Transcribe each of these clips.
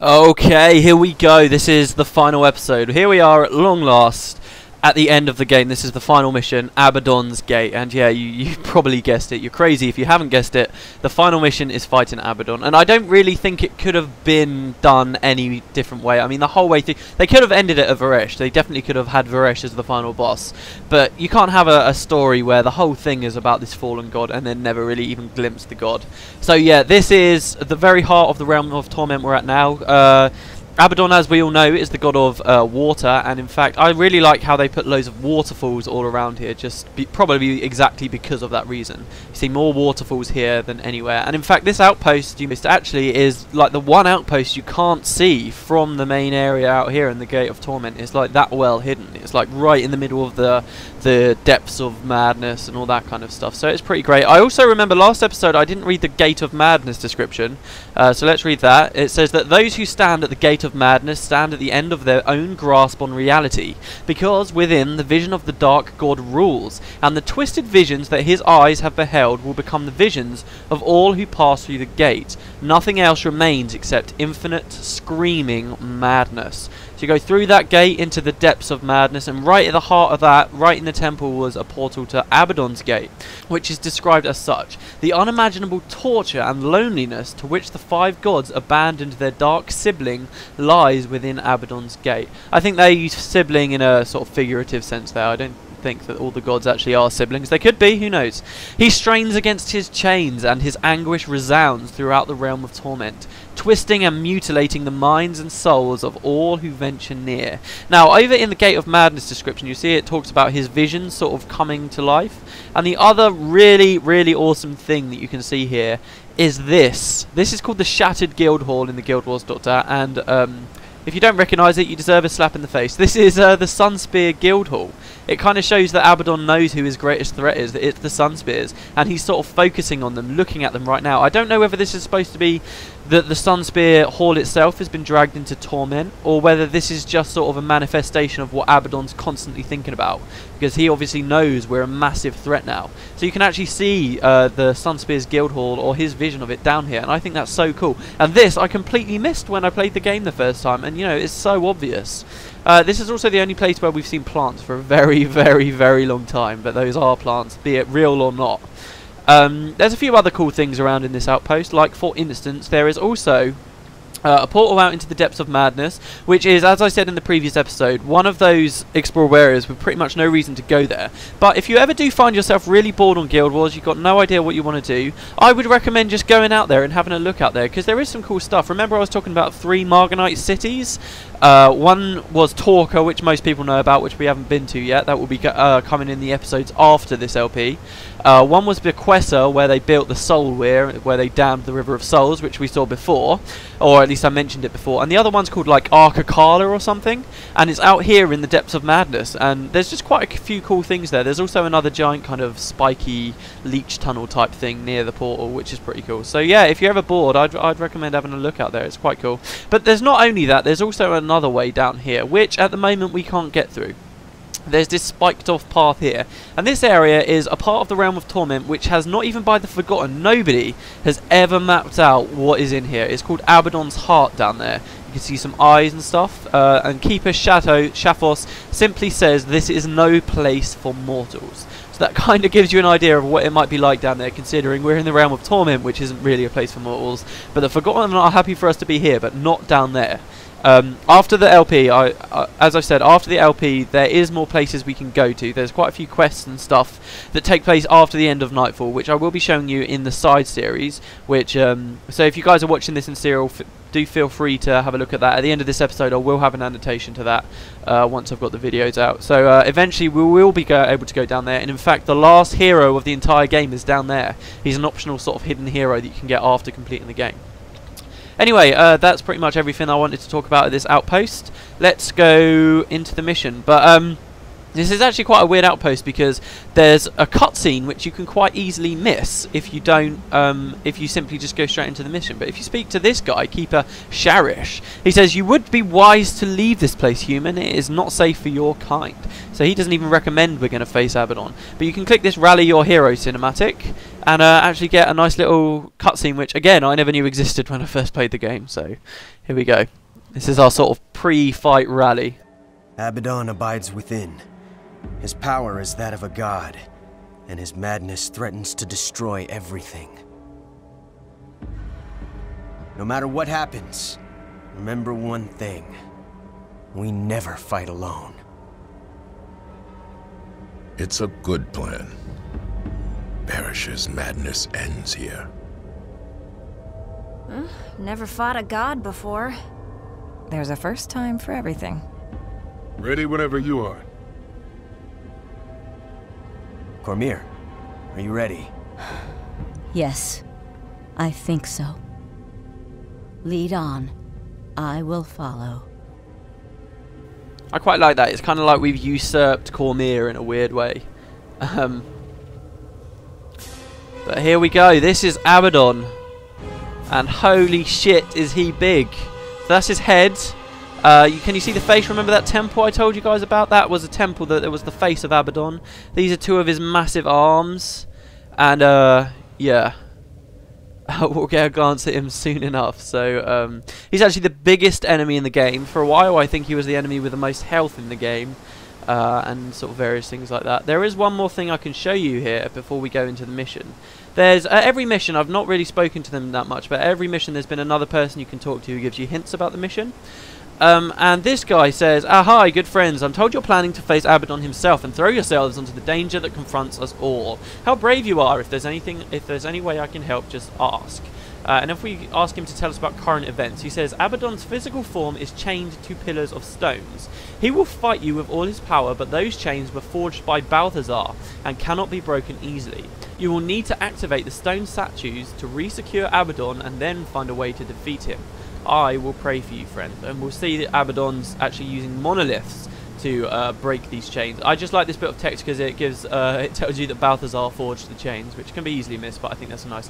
Okay, here we go. This is the final episode. Here we are at long last at the end of the game. This is the final mission, Abaddon's Gate. And yeah, you probably guessed it. You're crazy if you haven't guessed it. The final mission is fighting Abaddon. And I don't really think it could have been done any different way. I mean, the whole way through, they could have ended it at Varesh. They definitely could have had Varesh as the final boss. But you can't have a story where the whole thing is about this fallen god and then never really even glimpse the god. So yeah, this is the very heart of the realm of torment we're at now. Abaddon, as we all know, is the god of water, and in fact I really like how they put loads of waterfalls all around here, probably exactly because of that reason. You see more waterfalls here than anywhere, and in fact this outpost actually is like the one outpost you can't see from the main area out here in the Gate of Torment. It's like that well hidden. It's like right in the middle of the depths of madness and all that kind of stuff, so it's pretty great. I also remember last episode I didn't read the Gate of Madness description, so let's read that. It says that those who stand at the Gate of Madness stand at the end of their own grasp on reality, because within the vision of the dark god rules, and the twisted visions that his eyes have beheld will become the visions of all who pass through the gate. Nothing else remains except infinite screaming madness. So you go through that gate into the depths of madness, and right at the heart of that, right in the temple, was a portal to Abaddon's Gate, which is described as such: the unimaginable torture and loneliness to which the five gods abandoned their dark sibling lies within Abaddon's Gate. I think they use sibling in a sort of figurative sense there. I don't think that all the gods actually are siblings. They could be, who knows. He strains against his chains, and his anguish resounds throughout the realm of torment, twisting and mutilating the minds and souls of all who venture near. Now, over in the Gate of Madness description, you see it talks about his visions sort of coming to life. And the other really awesome thing that you can see here is this. This is called the Shattered Guild Hall in the Guild Wars Doctor, and if you don't recognise it, you deserve a slap in the face. This is the Sunspear Guild Hall. It kind of shows that Abaddon knows who his greatest threat is, that it's the Sunspears, and he's sort of focusing on them, looking at them right now. I don't know whether this is supposed to be that the Sunspear Hall itself has been dragged into torment, or whether this is just sort of a manifestation of what Abaddon's constantly thinking about, because he obviously knows we're a massive threat now. So you can actually see the Sunspear's Guild Hall, or his vision of it, down here, and I think that's so cool. And this I completely missed when I played the game the first time, and you know, it's so obvious. This is also the only place where we've seen plants for a very long time, but those are plants, be it real or not. There's a few other cool things around in this outpost, like for instance there is also a portal out into the depths of madness, which is, as I said in the previous episode, one of those explorable areas with pretty much no reason to go there. But if you ever do find yourself really bored on Guild Wars, you've got no idea what you want to do, I would recommend just going out there and having a look out there, because there is some cool stuff. Remember I was talking about 3 Marganite cities? One was Torka, which most people know about, which we haven't been to yet. That will be coming in the episodes after this LP. One was Bequessa, where they built the Soul Weir, where they dammed the River of Souls, which we saw before, or at least I mentioned it before. And the other one's called like Arkakala or something, and it's out here in the depths of madness, and there's just quite a few cool things there. There's also another giant kind of spiky leech tunnel type thing near the portal, which is pretty cool. So yeah, if you're ever bored, I'd recommend having a look out there. It's quite cool. But there's not only that, there's also another way down here, which at the moment we can't get through. There's this spiked off path here, and this area is a part of the realm of torment which has, not even by the forgotten, nobody has ever mapped out what is in here. It's called Abaddon's Heart down there. You can see some eyes and stuff, and Keeper Shaphos simply says this is no place for mortals. So that kind of gives you an idea of what it might be like down there, considering we're in the realm of torment, which isn't really a place for mortals. But the forgotten are happy for us to be here, but not down there. After the LP, as I said, after the LP there is more places we can go to. There's quite a few quests and stuff that take place after the end of Nightfall, which I will be showing you in the side series, which so if you guys are watching this in serial, do feel free to have a look at that. At the end of this episode I will have an annotation to that once I've got the videos out. So eventually we will be able to go down there, and in fact the last hero of the entire game is down there. He's an optional sort of hidden hero that you can get after completing the game. Anyway, that's pretty much everything I wanted to talk about at this outpost. Let's go into the mission. But this is actually quite a weird outpost, because there's a cutscene which you can quite easily miss if you don't, if you simply just go straight into the mission. But if you speak to this guy, Keeper Sharish, he says, "You would be wise to leave this place, human. It is not safe for your kind." So he doesn't even recommend we're going to face Abaddon. But you can click this Rally Your Hero cinematic, and actually get a nice little cutscene, which again I never knew existed when I first played the game. So here we go. This is our sort of pre-fight rally. Abaddon abides within. His power is that of a god, and his madness threatens to destroy everything. No matter what happens, remember one thing. We never fight alone. It's a good plan. Barish's madness ends here. Never fought a god before. There's a first time for everything. Ready whenever you are. Kormir, are you ready? Yes, I think so. Lead on. I will follow. I quite like that. It's kind of like we've usurped Kormir in a weird way. But here we go. This is Abaddon. And holy shit, is he big. So that's his head. Can you see the face? Remember that temple I told you guys about? That was a temple that was the face of Abaddon. These are two of his massive arms. And, yeah. We'll get a glance at him soon enough. So, he's actually the biggest enemy in the game. For a while, I think he was the enemy with the most health in the game. And sort of various things like that. There is one more thing I can show you here before we go into the mission. There's every mission, I've not really spoken to them that much, but every mission there's been another person you can talk to who gives you hints about the mission. And this guy says, hi, good friends, I'm told you're planning to face Abaddon himself and throw yourselves onto the danger that confronts us all. How brave you are. If there's any way I can help, just ask. And if we ask him to tell us about current events, he says, Abaddon's physical form is chained to pillars of stones. He will fight you with all his power, but those chains were forged by Balthazar and cannot be broken easily. You will need to activate the stone statues to re-secure Abaddon and then find a way to defeat him. I will pray for you, friend. And we'll see that Abaddon's actually using monoliths to break these chains. I just like this bit of text because it gives it tells you that Balthazar forged the chains, which can be easily missed, but I think that's a nice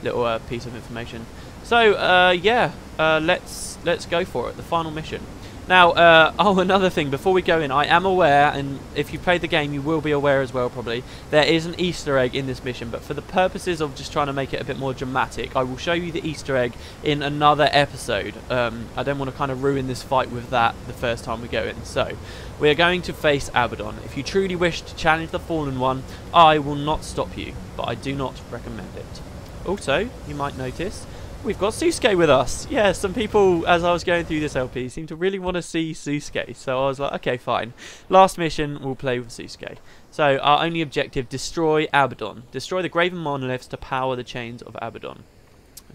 little piece of information. So yeah, let's go for it. The final mission. Now, oh, another thing before we go in, I am aware, and if you played the game, you will be aware as well probably, there is an Easter egg in this mission, but for the purposes of just trying to make it a bit more dramatic, I will show you the Easter egg in another episode. I don't want to kind of ruin this fight with that the first time we go in. So, we are going to face Abaddon. If you truly wish to challenge the Fallen One, I will not stop you, but I do not recommend it. Also, you might notice, we've got Susuke with us. Yeah, some people, as I was going through this LP, seem to really want to see Susuke. So I was like, okay, fine. Last mission, we'll play with Susuke. So our only objective, destroy Abaddon. Destroy the graven monoliths to power the chains of Abaddon.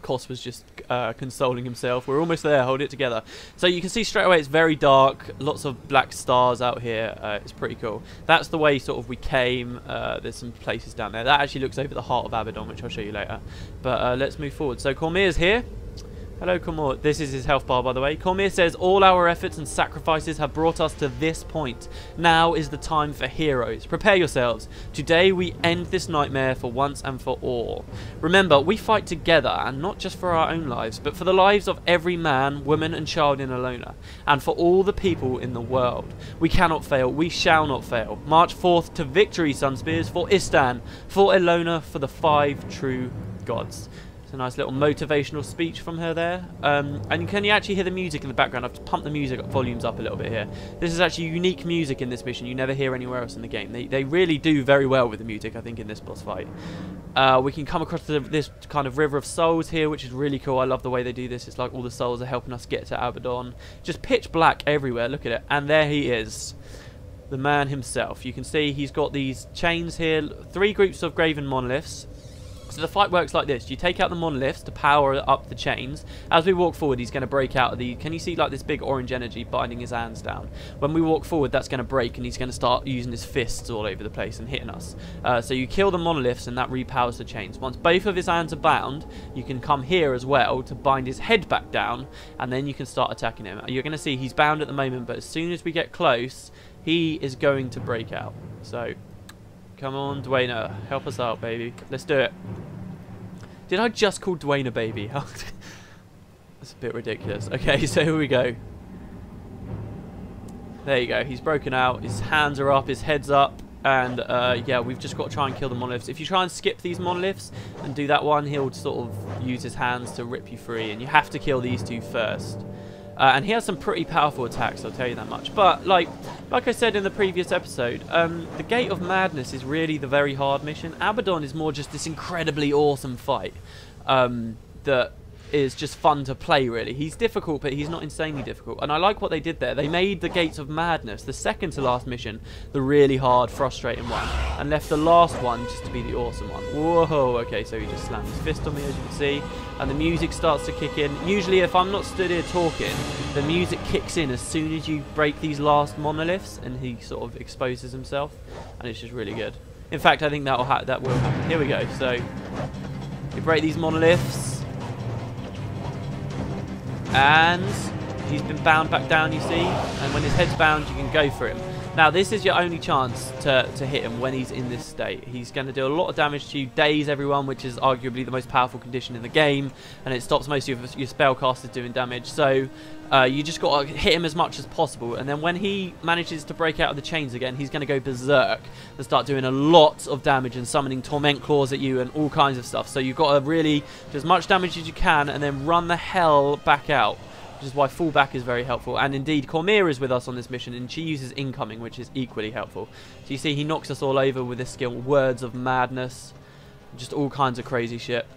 Kos was just consoling himself. We're almost there. Hold it together. So you can see straight away it's very dark. Lots of black stars out here. It's pretty cool. That's the way sort of we came. There's some places down there. That actually looks over the heart of Abaddon, which I'll show you later. But let's move forward. So Kormir's here. Hello, Kormir. This is his health bar, by the way. Kormir says, all our efforts and sacrifices have brought us to this point. Now is the time for heroes. Prepare yourselves. Today we end this nightmare for once and for all. Remember, we fight together, and not just for our own lives, but for the lives of every man, woman, and child in Alona, and for all the people in the world. We cannot fail. We shall not fail. March forth to victory, Sunspears, for Istan, for Alona, for the 5 true gods. It's a nice little motivational speech from her there. And can you actually hear the music in the background? I've pumped the music volumes up a little bit here. This is actually unique music in this mission. You never hear anywhere else in the game. They really do very well with the music, I think, in this boss fight. We can come across this kind of river of souls here, which is really cool. I love the way they do this. It's like all the souls are helping us get to Abaddon. Just pitch black everywhere. Look at it. And there he is. The man himself. You can see he's got these chains here. 3 groups of graven monoliths. So the fight works like this. You take out the monoliths to power up the chains. As we walk forward, he's going to break out of the... Can you see like this big orange energy binding his hands down? When we walk forward, that's going to break, and he's going to start using his fists all over the place and hitting us. So you kill the monoliths, and that repowers the chains. Once both of his hands are bound, you can come here as well to bind his head back down, and then you can start attacking him. You're going to see he's bound at the moment, but as soon as we get close, he is going to break out. So... Come on, Dwayne, help us out, baby. Let's do it. Did I just call Dwayne a baby? That's a bit ridiculous. Okay, so here we go. There you go. He's broken out. His hands are up. His head's up. And yeah, we've just got to try and kill the monoliths. If you try and skip these monoliths and do that one, he'll sort of use his hands to rip you free, and you have to kill these two first. And he has some pretty powerful attacks, I'll tell you that much. But like I said in the previous episode, the Gate of Madness is really the very hard mission. Abaddon is more just this incredibly awesome fight that is just fun to play, really. He's difficult, but he's not insanely difficult. And I like what they did there. They made the Gates of Madness, the second to last mission, the really hard, frustrating one, and left the last one just to be the awesome one. Whoa, okay, so he just slammed his fist on me, as you can see, and the music starts to kick in. Usually, if I'm not stood here talking, the music kicks in as soon as you break these last monoliths, and he sort of exposes himself, and it's just really good. In fact, I think that will happen. Here we go. So, you break these monoliths, and he's been bound back down, you see, and when his head's bound you can go for him. Now this is your only chance to hit him when he's in this state. He's going to do a lot of damage to you, daze everyone, which is arguably the most powerful condition in the game, and it stops most of your spellcasters doing damage. So you just got to hit him as much as possible, and then when he manages to break out of the chains again, he's going to go berserk and start doing a lot of damage and summoning torment claws at you and all kinds of stuff. So you've got to really do as much damage as you can and then run the hell back out, which is why fallback is very helpful. And indeed, Kormir is with us on this mission, and she uses incoming, which is equally helpful. So you see he knocks us all over with this skill, Words of Madness, just all kinds of crazy shit.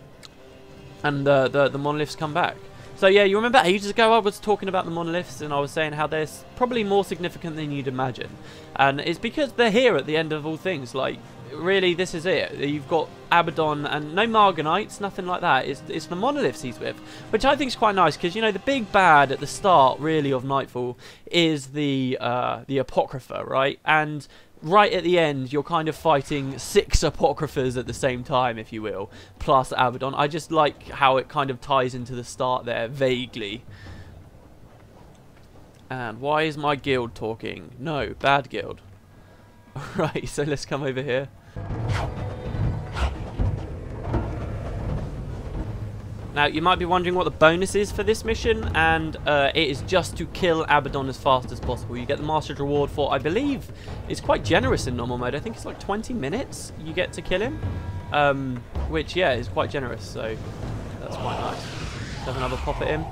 And the monoliths come back. So yeah, you remember ages ago I was talking about the monoliths, and I was saying how they're probably more significant than you'd imagine. And it's because they're here at the end of all things. Like, really, this is it. You've got Abaddon and no Marganites, nothing like that. It's the monoliths he's with, which I think is quite nice, because, you know, the big bad at the start, really, of Nightfall is the Apocrypha, right? And right at the end, you're kind of fighting 6 Apocryphas at the same time, if you will, plus Abaddon. I just like how it kind of ties into the start there, vaguely. And why is my guild talking? No, bad guild. Right, so let's come over here. Now, you might be wondering what the bonus is for this mission, and it is just to kill Abaddon as fast as possible. You get the Master's Reward for, I believe, it's quite generous in normal mode. I think it's like 20 minutes you get to kill him, which, yeah, is quite generous, so that's quite nice. Let's have another pop at him.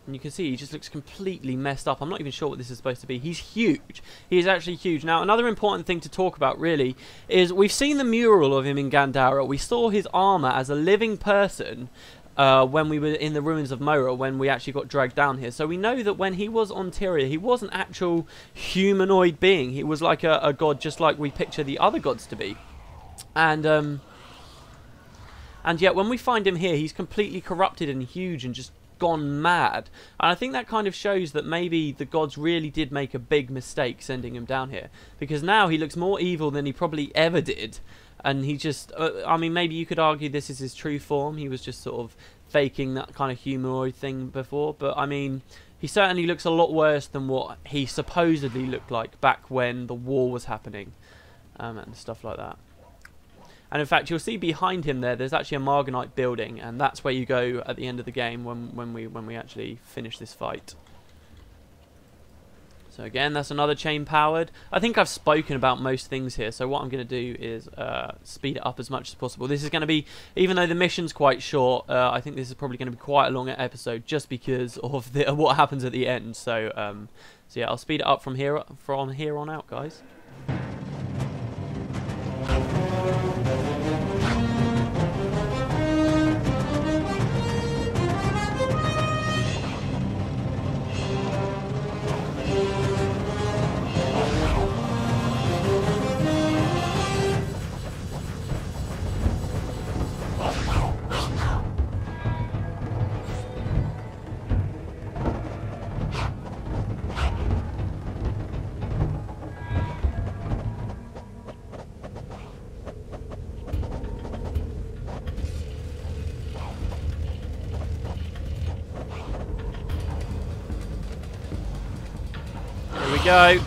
And you can see he just looks completely messed up. I'm not even sure what this is supposed to be. He's huge. He is actually huge. Now, another important thing to talk about, really, is we've seen the mural of him in Gandara. We saw his armor as a living person when we were in the ruins of Mora, when we actually got dragged down here. So we know that when he was on Tyria, he was an actual humanoid being. He was like a god, just like we picture the other gods to be. And yet, when we find him here, he's completely corrupted and huge and just gone mad. And I think that kind of shows that maybe the gods really did make a big mistake sending him down here, because now he looks more evil than he probably ever did. And he just I mean, maybe you could argue this is his true form. He was just sort of faking that kind of humanoid thing before, but I mean, he certainly looks a lot worse than what he supposedly looked like back when the war was happening, and stuff like that. And in fact, you'll see behind him there's actually a Marganite building, and that's where you go at the end of the game when we actually finish this fight. So again, that's another chain powered. I think I've spoken about most things here, so what I'm going to do is speed it up as much as possible. This is going to be, even though the mission's quite short, I think this is probably going to be quite a long episode, just because of what happens at the end. So so yeah, I'll speed it up from here on out, guys. Go.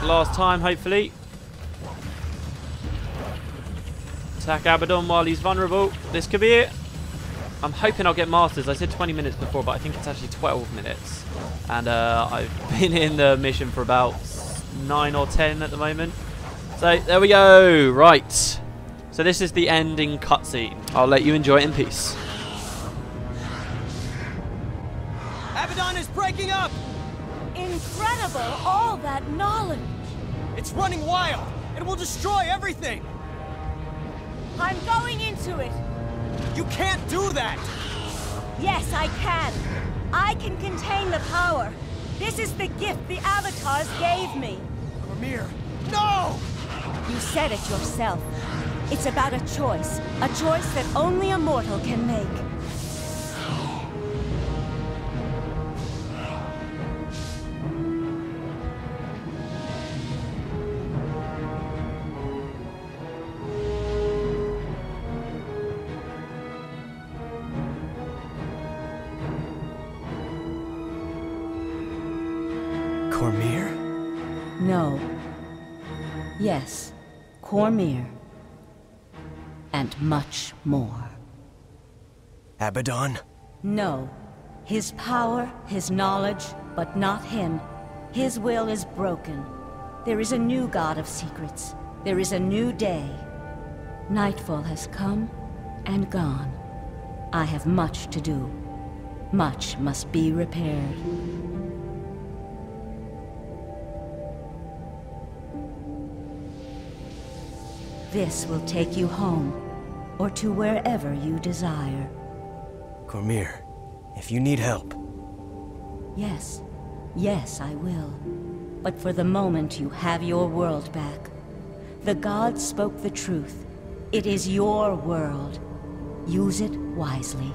Last time, hopefully. Attack Abaddon while he's vulnerable. This could be it. I'm hoping I'll get Masters. I said 20 minutes before, but I think it's actually 12 minutes. And I've been in the mission for about 9 or 10 at the moment. So there we go. Right. So this is the ending cutscene. I'll let you enjoy it in peace. Abaddon is breaking up! Incredible, all that knowledge. It's running wild! It will destroy everything! I'm going into it. You can't do that! Yes, I can. I can contain the power. This is the gift the avatars gave me. Kormir, no! You said it yourself. It's about a choice that only a mortal can make. Kormir? No. Yes, Kormir. And much more. Abaddon? No. His power, his knowledge, but not him. His will is broken. There is a new god of secrets. There is a new day. Nightfall has come and gone. I have much to do. Much must be repaired. This will take you home, or to wherever you desire. Kormir, if you need help. Yes, yes, I will. But for the moment you have your world back. The gods spoke the truth. It is your world. Use it wisely.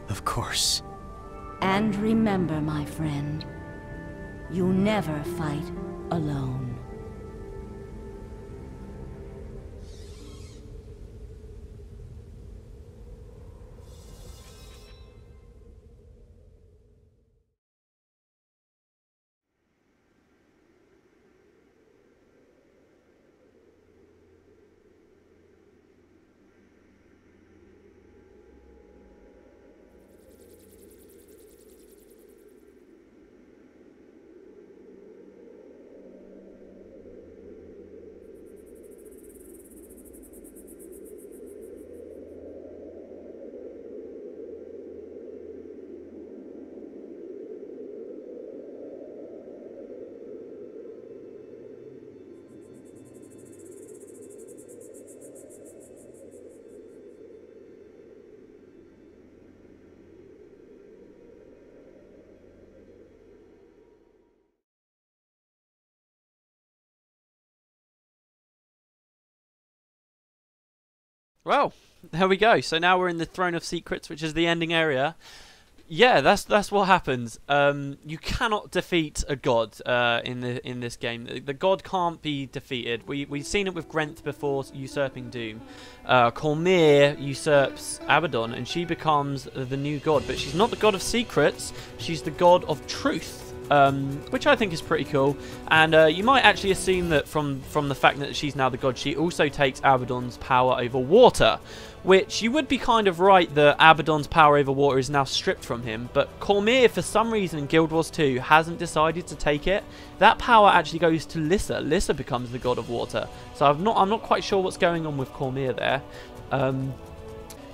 Of course. And remember, my friend, you never fight alone. Well, there we go. So now we're in the Throne of Secrets, which is the ending area. Yeah, that's what happens. You cannot defeat a god in this game. The god can't be defeated. We've seen it with Grenth before usurping Doom. Kormir usurps Abaddon, and she becomes the new god. But she's not the god of secrets. She's the god of truth. Which I think is pretty cool, and you might actually assume that from the fact that she's now the god, she also takes Abaddon's power over water, which you would be kind of right that Abaddon's power over water is now stripped from him, but Kormir, for some reason in Guild Wars 2, hasn't decided to take it. That power actually goes to Lissa. Lissa becomes the god of water, so I'm not quite sure what's going on with Kormir there.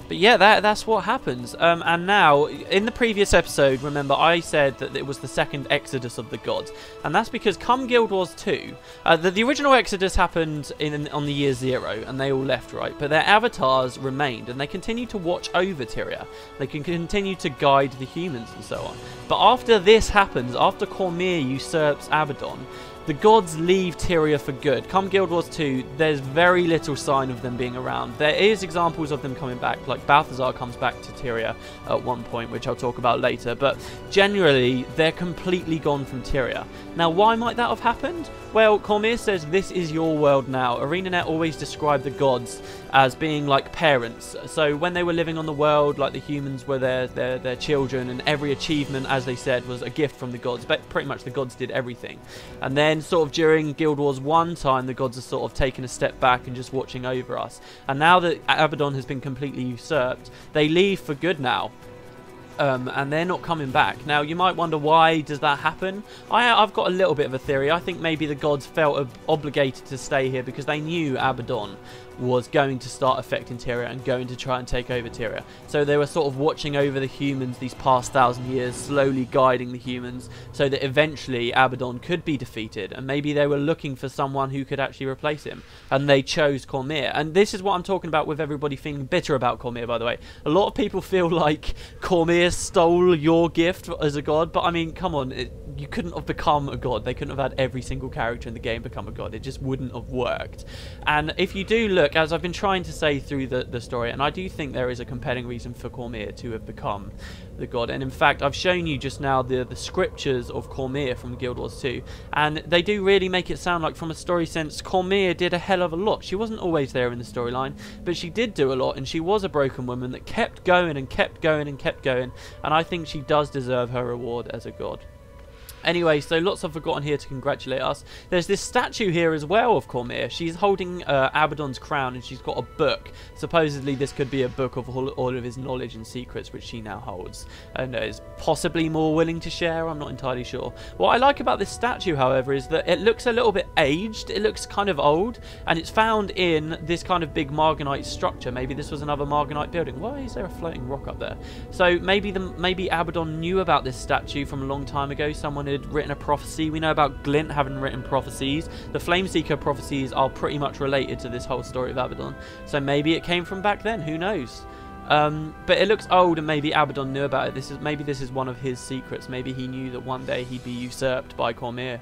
But yeah, that's what happens. And now, in the previous episode, remember, I said that it was the second exodus of the gods. And that's because come Guild Wars 2, the original exodus happened on the year 0, and they all left, right? But their avatars remained, and they continue to watch over Tyria. They can continue to guide the humans and so on. But after this happens, after Kormir usurps Abaddon, the gods leave Tyria for good. Come Guild Wars 2, there's very little sign of them being around. There is examples of them coming back, like Balthazar comes back to Tyria at one point, which I'll talk about later, but generally, they're completely gone from Tyria. Now, why might that have happened? Well, Kormir says this is your world now. ArenaNet always described the gods as being like parents. So when they were living on the world, like the humans were their children, and every achievement, as they said, was a gift from the gods. But pretty much the gods did everything. And then sort of during Guild Wars 1 time, the gods are sort of taken a step back and just watching over us. And now that Abaddon has been completely usurped, they leave for good now. and they're not coming back. Now, you might wonder, why does that happen? I've got a little bit of a theory. I think maybe the gods felt obligated to stay here because they knew Abaddon was going to start affecting Tyria and going to try and take over Tyria. So they were sort of watching over the humans these past 1,000 years, slowly guiding the humans so that eventually Abaddon could be defeated. And maybe they were looking for someone who could actually replace him. And they chose Kormir. And this is what I'm talking about with everybody feeling bitter about Kormir, by the way. A lot of people feel like Kormir stole your gift as a god. But I mean, come on, you couldn't have become a god. They couldn't have had every single character in the game become a god. It just wouldn't have worked. And if you do look, as I've been trying to say through the story, and I do think there is a compelling reason for Kormir to have become the god. And in fact, I've shown you just now the scriptures of Kormir from Guild Wars 2, and they do really make it sound like, from a story sense, Kormir did a hell of a lot. She wasn't always there in the storyline, but she did do a lot, and she was a broken woman that kept going and kept going and kept going, and I think she does deserve her reward as a god. Anyway, so lots of Forgotten here to congratulate us. There's this statue here as well of Kormir. She's holding Abaddon's crown, and she's got a book. Supposedly this could be a book of all of his knowledge and secrets, which she now holds, and is possibly more willing to share. I'm not entirely sure. What I like about this statue, however, is that it looks a little bit aged. It looks kind of old, and it's found in this kind of big Marganite structure. Maybe this was another Marganite building. Why is there a floating rock up there? So maybe Abaddon knew about this statue from a long time ago. Someone had written a prophecy. We know about Glint having written prophecies. The Flameseeker prophecies are pretty much related to this whole story of Abaddon. So maybe it came from back then. Who knows? But it looks old, and maybe Abaddon knew about it. Maybe this is one of his secrets. Maybe he knew that one day he'd be usurped by Kormir.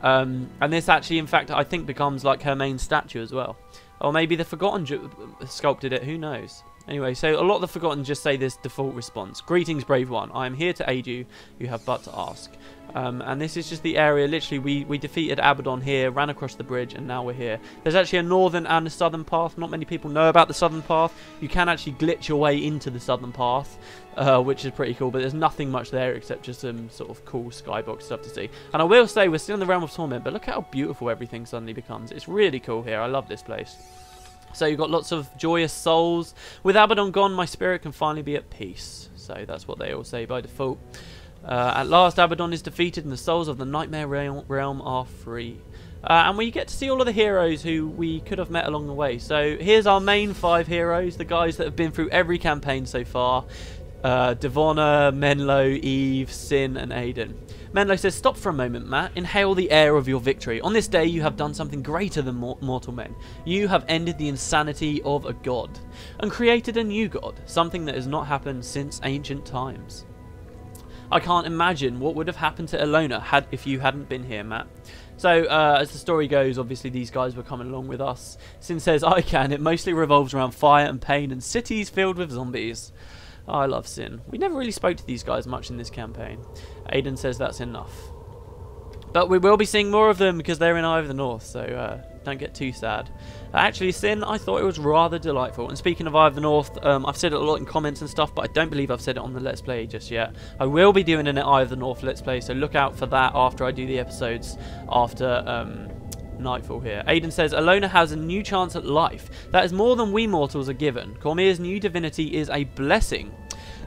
And this actually, in fact, I think becomes like her main statue as well. Or maybe the Forgotten sculpted it. Who knows? Anyway, so a lot of the Forgotten just say this default response. Greetings, brave one. I am here to aid you. You have but to ask. And this is just the area. Literally, we defeated Abaddon here, ran across the bridge, and now we're here. There's actually a northern and a southern path. Not many people know about the southern path. You can actually glitch your way into the southern path, which is pretty cool. But there's nothing much there except just some sort of cool skybox stuff to see. And I will say, we're still in the realm of torment, but look how beautiful everything suddenly becomes. It's really cool here. I love this place. So you've got lots of joyous souls. With Abaddon gone, my spirit can finally be at peace. So that's what they all say by default. At last, Abaddon is defeated, and the souls of the Nightmare Realm are free. And we get to see all of the heroes who we could have met along the way. So here's our main 5 heroes, the guys that have been through every campaign so far. Devona, Menlo, Eve, Sin, and Aiden. Menlo says, stop for a moment, Matt. Inhale the air of your victory. On this day, you have done something greater than mortal men. You have ended the insanity of a god and created a new god, something that has not happened since ancient times. I can't imagine what would have happened to Ilona if you hadn't been here, Matt. So, as the story goes, obviously these guys were coming along with us. Sin says, I can. It mostly revolves around fire and pain and cities filled with zombies. Oh, I love Sin. We never really spoke to these guys much in this campaign. Aiden says that's enough. But we will be seeing more of them because they're in Eye of the North, so don't get too sad. Actually, Sin, I thought it was rather delightful. And speaking of Eye of the North, I've said it a lot in comments and stuff, but I don't believe I've said it on the Let's Play just yet. I will be doing an Eye of the North Let's Play, so look out for that after I do the episodes after Nightfall here. Aiden says, Ilona has a new chance at life. That is more than we mortals are given. Kormir's new divinity is a blessing.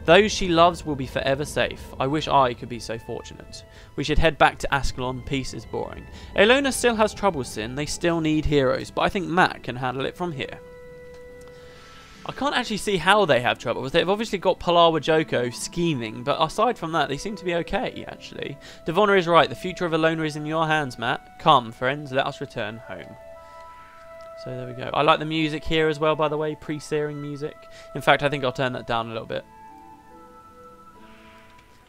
Those she loves will be forever safe. I wish I could be so fortunate. We should head back to Ascalon. Peace is boring. Ilona still has trouble, Sin. They still need heroes, but I think Matt can handle it from here. I can't actually see how they have trouble. They've obviously got Palawa Joko scheming, but aside from that, they seem to be okay, actually. Devona is right. The future of Ilona is in your hands, Matt. Come, friends, let us return home. So there we go. I like the music here as well, by the way. Pre-searing music. In fact, I think I'll turn that down a little bit,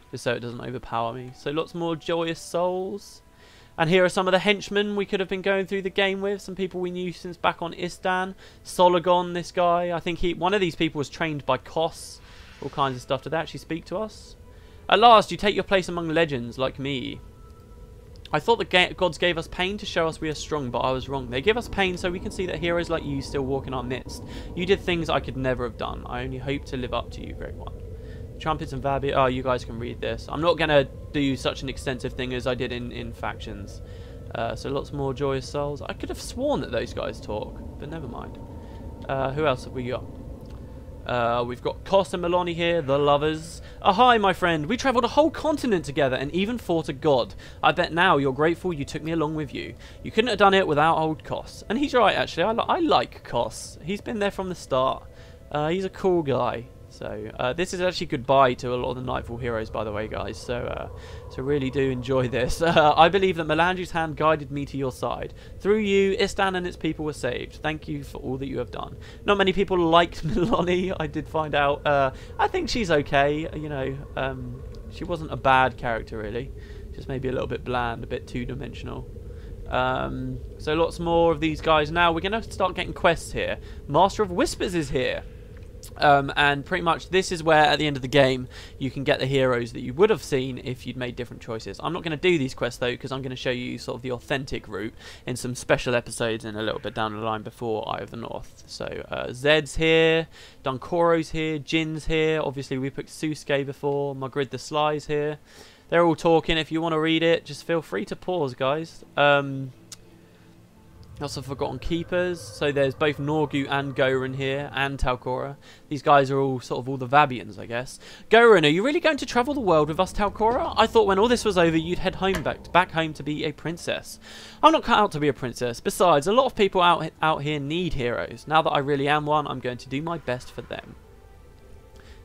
just so it doesn't overpower me. So lots more joyous souls. And here are some of the henchmen we could have been going through the game with. Some people we knew since back on Istan. Solagon, this guy. I think one of these people was trained by Kos. All kinds of stuff. Did they actually speak to us? At last, you take your place among legends like me. I thought the gods gave us pain to show us we are strong, but I was wrong. They give us pain so we can see that heroes like you still walk in our midst. You did things I could never have done. I only hope to live up to you, great one. Trumpets and Vabi. Oh, you guys can read this. I'm not going to do such an extensive thing as I did in Factions. So lots more joyous souls. I could have sworn that those guys talk, but never mind. Who else have we got? We've got Kos and Milani here, the lovers. Hi, my friend. We travelled a whole continent together and even fought a god. I bet now you're grateful you took me along with you. You couldn't have done it without old Kos. And he's right, actually. I like Kos. He's been there from the start. He's a cool guy. So this is actually goodbye to a lot of the Nightfall heroes, by the way, guys. So really do enjoy this. I believe that Melandri's hand guided me to your side. Through you, Istan and its people were saved. Thank you for all that you have done. Not many people liked Milani. I did find out. I think she's okay. You know, she wasn't a bad character really. Just maybe a little bit bland, a bit two-dimensional. So lots more of these guys. Now we're going to start getting quests here. Master of Whispers is here. And pretty much this is where at the end of the game you can get the heroes that you would have seen if you'd made different choices. I'm not going to do these quests though, because I'm going to show you sort of the authentic route in some special episodes and a little bit down the line before Eye of the North. So Zed's here, Dunkoro's here, Jin's here, obviously we picked Susuke before, Magrid the Sly's here. They're all talking. If you want to read it, just feel free to pause, guys. Lots of Forgotten Keepers. So there's both Norgu and Goran here, and Talcora. These guys are all sort of all the Vabians, I guess. Goran, are you really going to travel the world with us, Talcora? I thought when all this was over, you'd head home back home to be a princess. I'm not cut out to be a princess. Besides, a lot of people out here need heroes. Now that I really am one, I'm going to do my best for them.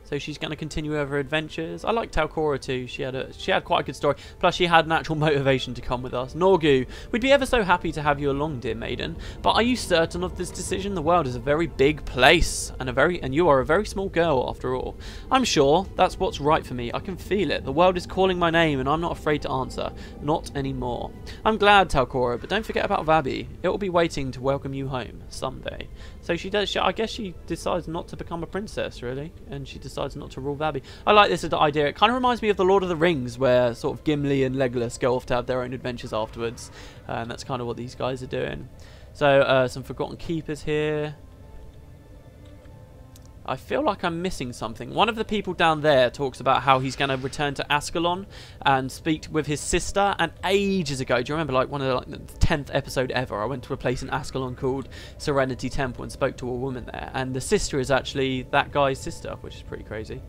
So she's going to continue her adventures. I like Talcora too. She had quite a good story. Plus she had an actual motivation to come with us. Norgu, we'd be ever so happy to have you along, dear maiden. But are you certain of this decision? The world is a very big place, and you are a very small girl after all. I'm sure that's what's right for me. I can feel it. The world is calling my name, and I'm not afraid to answer. Not anymore. I'm glad, Talcora, but don't forget about Vabi. It will be waiting to welcome you home someday. So she does. I guess she decides not to become a princess, really, and she decides not to rule Vabi. I like this as the idea. It kind of reminds me of the Lord of the Rings, where sort of Gimli and Legolas go off to have their own adventures afterwards, and that's kind of what these guys are doing. So some Forgotten Keepers here. I feel like I'm missing something. One of the people down there talks about how he's going to return to Ascalon and speak with his sister. And ages ago, do you remember, like one of the 10th episode ever, I went to a place in Ascalon called Serenity Temple and spoke to a woman there. And the sister is actually that guy's sister, which is pretty crazy.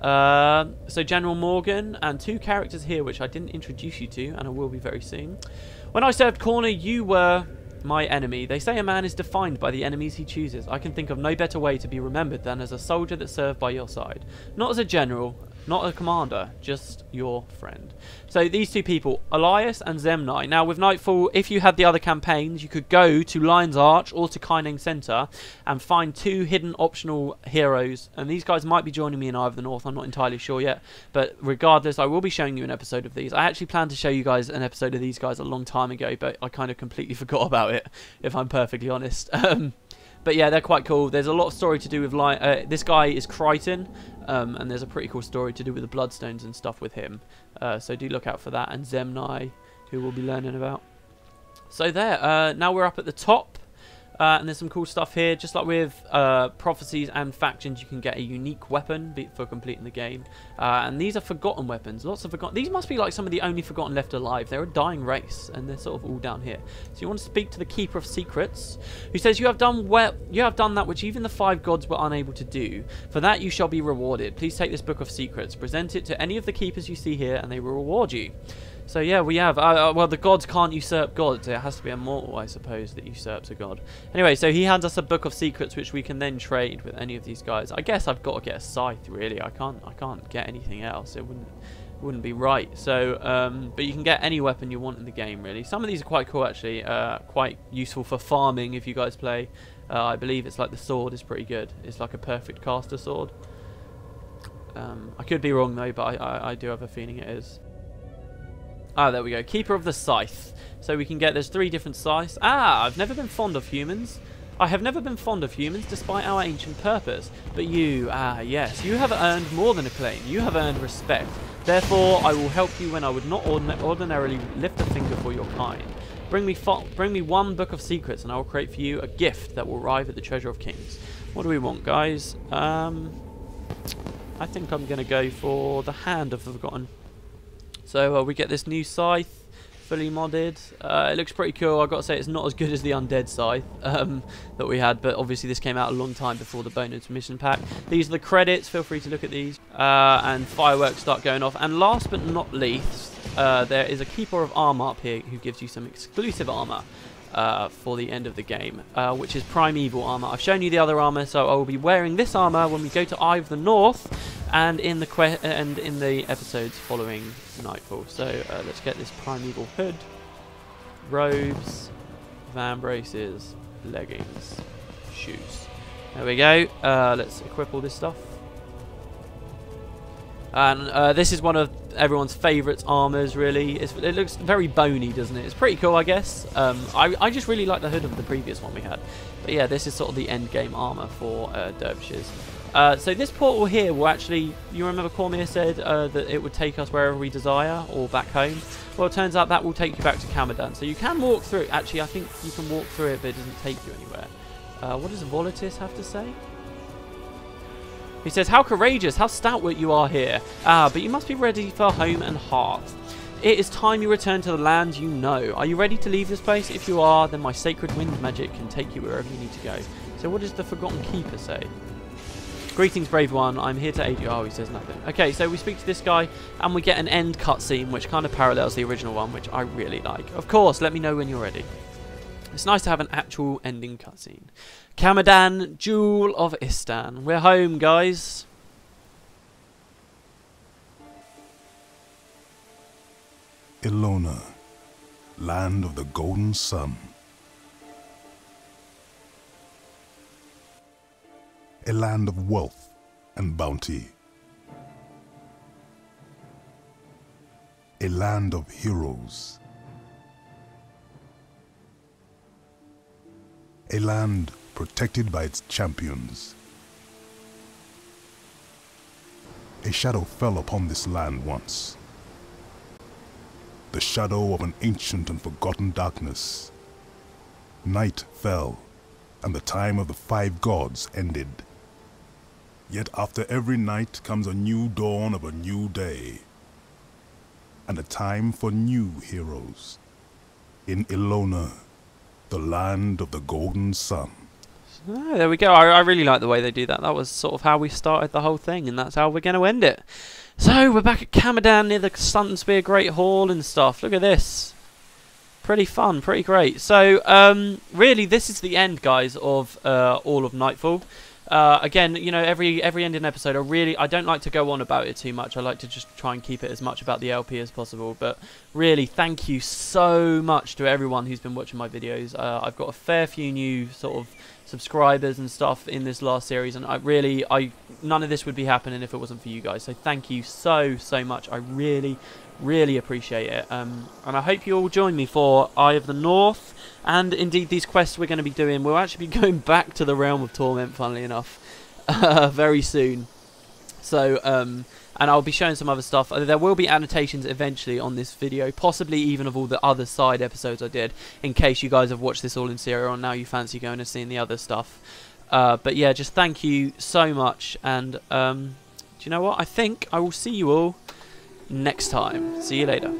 So General Morgan and two characters here which I didn't introduce you to, and I will be very soon. When I served Kormir, you were my enemy. They say a man is defined by the enemies he chooses. I can think of no better way to be remembered than as a soldier that served by your side. Not as a general, not a commander, just your friend. So these two people, Elias and Zemnai. Now with Nightfall, if you had the other campaigns, you could go to Lion's Arch or to Kaineng Center and find two hidden optional heroes. And these guys might be joining me in Eye of the North. I'm not entirely sure yet. But regardless, I will be showing you an episode of these. I actually planned to show you guys an episode of these guys a long time ago, but I kind of completely forgot about it, if I'm perfectly honest. But yeah, they're quite cool. There's a lot of story to do with this guy is Crichton, and there's a pretty cool story to do with the Bloodstones and stuff with him. So do look out for that. And Zemnai, who we'll be learning about. So there, now we're up at the top. And there's some cool stuff here. Just like with prophecies and factions, you can get a unique weapon for completing the game. And these are forgotten weapons. Lots of forgotten. These must be like some of the only forgotten left alive. They're a dying race, and they're sort of all down here. So you want to speak to the Keeper of Secrets, who says, you have done that which even the 5 gods were unable to do. For that you shall be rewarded. Please take this book of secrets, present it to any of the keepers you see here, and they will reward you. So yeah, we have, well, the gods can't usurp gods. It has to be a mortal, I suppose, that usurps a god. Anyway, so he hands us a book of secrets, which we can then trade with any of these guys. I guess I've got to get a scythe, really. I can't get anything else. It wouldn't be right. So, but you can get any weapon you want in the game, really. Some of these are quite cool, actually. Quite useful for farming if you guys play. I believe it's like the sword is pretty good. It's like a perfect caster sword. I could be wrong, though, but I do have a feeling it is. Ah, there we go. Keeper of the Scythe. So we can get, there's 3 different scythes. Ah, I've never been fond of humans. I have never been fond of humans despite our ancient purpose. But you, yes, you have earned more than acclaim. You have earned respect. Therefore, I will help you when I would not ordinarily lift a finger for your kind. Bring me 1 book of secrets and I will create for you a gift that will arrive at the treasure of kings. What do we want, guys? I think I'm going to go for the Hand of the Forgotten. So we get this new scythe fully modded. It looks pretty cool. I've got to say it's not as good as the Undead Scythe that we had, but obviously this came out a long time before the bonus mission pack. These are the credits. Feel free to look at these. And fireworks start going off. And last but not least, there is a Keeper of Armor up here who gives you some exclusive armor for the end of the game, which is Primeval armor. I've shown you the other armor, so I will be wearing this armor when we go to Eye of the North and in the episodes following Nightfall. So let's get this Primeval hood, robes, van braces, leggings, shoes. There we go. Let's equip all this stuff. And this is one of everyone's favourite armours, really. It looks very bony, doesn't it? It's pretty cool, I guess. I just really like the hood of the previous one we had. But yeah, this is sort of the end game armour for dervishes. So this portal here will actually, you remember Kormir said that it would take us wherever we desire, or back home. Well, it turns out that will take you back to Abaddon. So you can walk through it. Actually, I think you can walk through it, but it doesn't take you anywhere. What does Volatis have to say? He says, how courageous, how stalwart you are here. But you must be ready for home and hearth. It is time you return to the land you know. Are you ready to leave this place? If you are, then my sacred wind magic can take you wherever you need to go. So what does the Forgotten Keeper say? Greetings, brave one. I'm here to aid you. Oh, he says nothing. Okay, so we speak to this guy, and we get an end cutscene, which kind of parallels the original one, which I really like. Of course, let me know when you're ready. It's nice to have an actual ending cutscene. Abaddon, Jewel of Istan. We're home, guys. Ilona, land of the golden sun. A land of wealth and bounty. A land of heroes. A land protected by its champions. A shadow fell upon this land once. The shadow of an ancient and forgotten darkness. Night fell, and the time of the 5 gods ended. Yet after every night comes a new dawn of a new day, and a time for new heroes. In Ilona, the land of the golden sun. Oh, there we go. I really like the way they do that. That was sort of how we started the whole thing, and that's how we're going to end it. So, we're back at Abaddon near the Sun Spear Great Hall and stuff. Look at this. Pretty fun, pretty great. So, really, this is the end, guys, of all of Nightfall. Again, you know, every ending episode, I don't like to go on about it too much. I like to just try and keep it as much about the LP as possible. But really, thank you so much to everyone who's been watching my videos. I've got a fair few new sort of subscribers and stuff in this last series, and none of this would be happening if it wasn't for you guys. So thank you so much. I really appreciate it. And I hope you all join me for Eye of the North, and indeed these quests we're going to be doing. We'll actually be going back to the Realm of Torment, funnily enough, very soon. So and I'll be showing some other stuff. There will be annotations eventually on this video, possibly even of all the other side episodes I did, in case you guys have watched this all in serial and now you fancy going and seeing the other stuff. But yeah, just thank you so much, and do you know what? I think I will see you all next time. See you later.